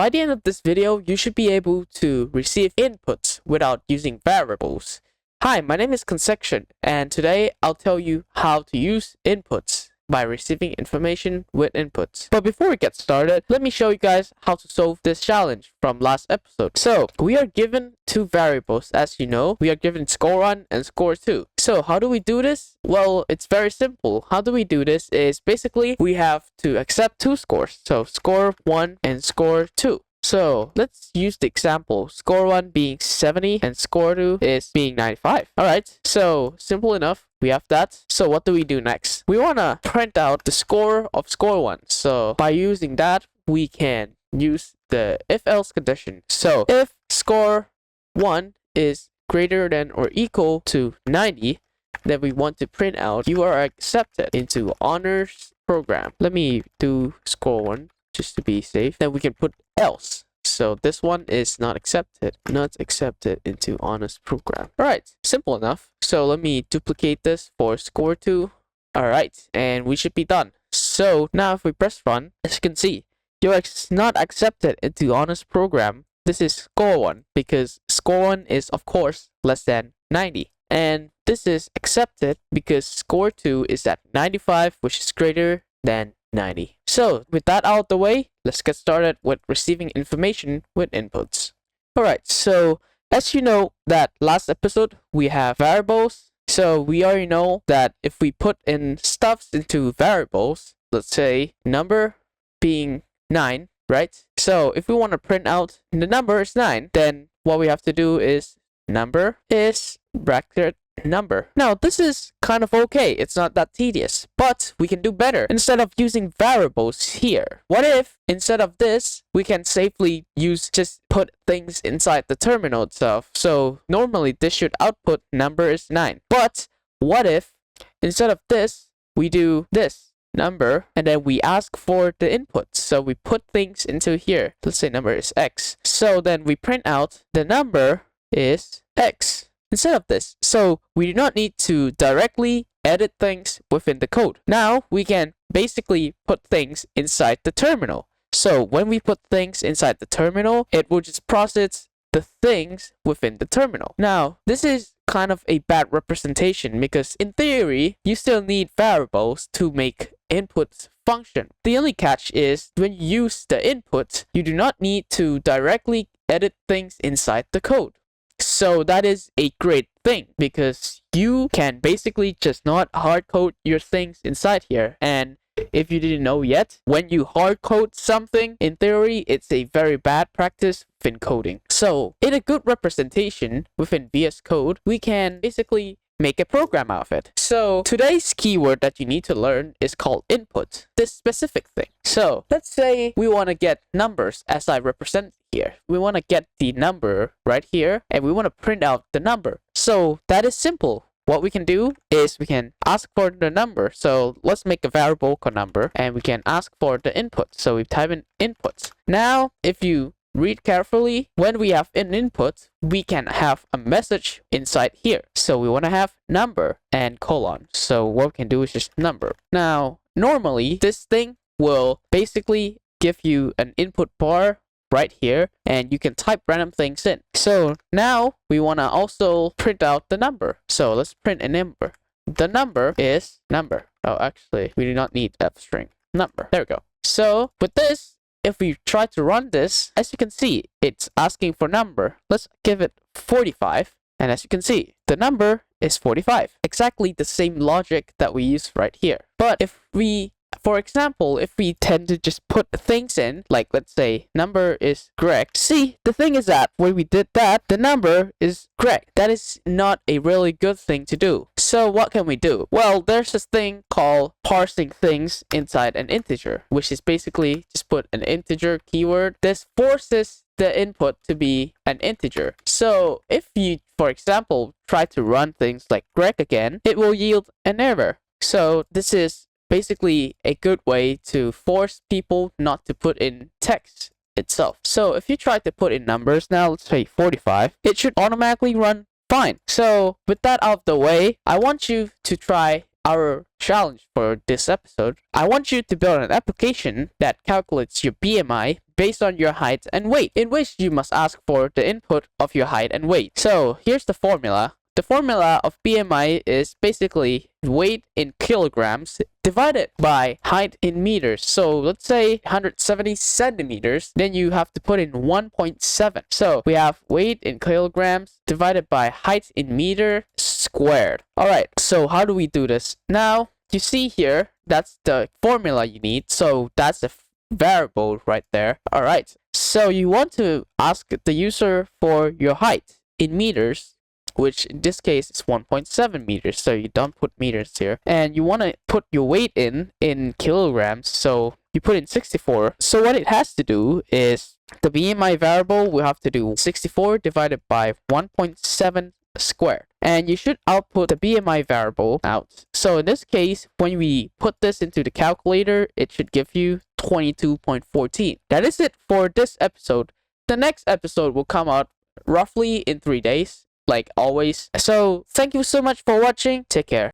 By the end of this video, you should be able to receive inputs without using variables. Hi, my name is Consection, and today I'll tell you how to use inputs by receiving information with inputs. But before we get started, let me show you guys how to solve this challenge from last episode. So we are given two variables. As you know, we are given score1 and score2. So how do we do this? Well, it's very simple. How do we do this is basically we have to accept two scores. So score1 and score2. So let's use the example, score1 being 70 and score2 is being 95. Alright, so simple enough. We have that. So what do we do next? We want to print out the score of score1. So by using that, we can use the if-else condition. So if score1 is greater than or equal to 90, then we want to print out you are accepted into honors program. Let me do score1 just to be safe. Then we can put else. So this one is not accepted into honors program. Alright, simple enough. So let me duplicate this for score2. Alright, and we should be done. So now if we press run, as you can see, you're not accepted into honors program. This is score1 because score1 is of course less than 90. And this is accepted because score2 is at 95, which is greater than 90. So with that out of the way, let's get started with receiving information with inputs. Alright, so as you know that last episode we have variables. So we already know that if we put in stuffs into variables, let's say number being 9, right? So if we want to print out the number is 9, then what we have to do is number is bracket number. Now this is kind of okay, it's not that tedious, but we can do better. Instead of using variables here, what if instead of this we can safely just put things inside the terminal itself? So normally this should output number is 9, but what if instead of this we do this number and then we ask for the input? So we put things into here. Let's say number is x, so then we print out the number is x instead of this. So we do not need to directly edit things within the code. Now we can basically put things inside the terminal. So when we put things inside the terminal, it will just process the things within the terminal. Now this is kind of a bad representation because in theory you still need variables to make inputs function. The only catch is when you use the input, you do not need to directly edit things inside the code. So that is a great thing because you can basically just not hard code your things inside here. And if you didn't know yet, when you hard code something, in theory, it's a very bad practice within coding. So in a good representation within VS Code, we can basically make a program out of it. So today's keyword that you need to learn is called input, this specific thing. So let's say we want to get numbers as I represent here. We want to get the number right here and we want to print out the number. So that is simple. What we can do is we can ask for the number. So let's make a variable called number and we can ask for the input. So we type in inputs. Now if you read carefully, when we have an input, we can have a message inside here. So we want to have number and colon. So what we can do is just number. Now, normally this thing will basically give you an input bar right here and you can type random things in. So now we want to also print out the number. So let's print a number. The number is number. Oh, actually, we do not need f string. Number. There we go. So with this, if we try to run this, as you can see, it's asking for number. Let's give it 45. And as you can see, the number is 45. Exactly the same logic that we use right here. But if we, for example, if we tend to just put things in, like let's say number is Greg. See, the thing is that when we did that, the number is Greg. That is not a really good thing to do. So what can we do? Well, there's this thing called parsing things inside an integer, which is basically just put an integer keyword. This forces the input to be an integer. So if you, for example, try to run things like Greg again, it will yield an error. So this is basically a good way to force people not to put in text itself. So if you try to put in numbers now, let's say 45, it should automatically run fine. So with that out of the way, I want you to try our challenge for this episode. I want you to build an application that calculates your BMI based on your height and weight, in which you must ask for the input of your height and weight. So here's the formula. The formula of BMI is basically weight in kilograms divided by height in meters. So let's say 170 centimeters, then you have to put in 1.7. So we have weight in kilograms divided by height in meter squared. Alright, so how do we do this? Now, you see here, that's the formula you need. So that's the variable right there. Alright, so you want to ask the user for your height in meters, which in this case is 1.7 meters, so you don't put meters here. And you want to put your weight in kilograms, so you put in 64. So what it has to do is the BMI variable will have to do 64 divided by 1.7 squared. And you should output the BMI variable out. So in this case, when we put this into the calculator, it should give you 22.14. That is it for this episode. The next episode will come out roughly in 3 days, like always. So thank you so much for watching. Take care.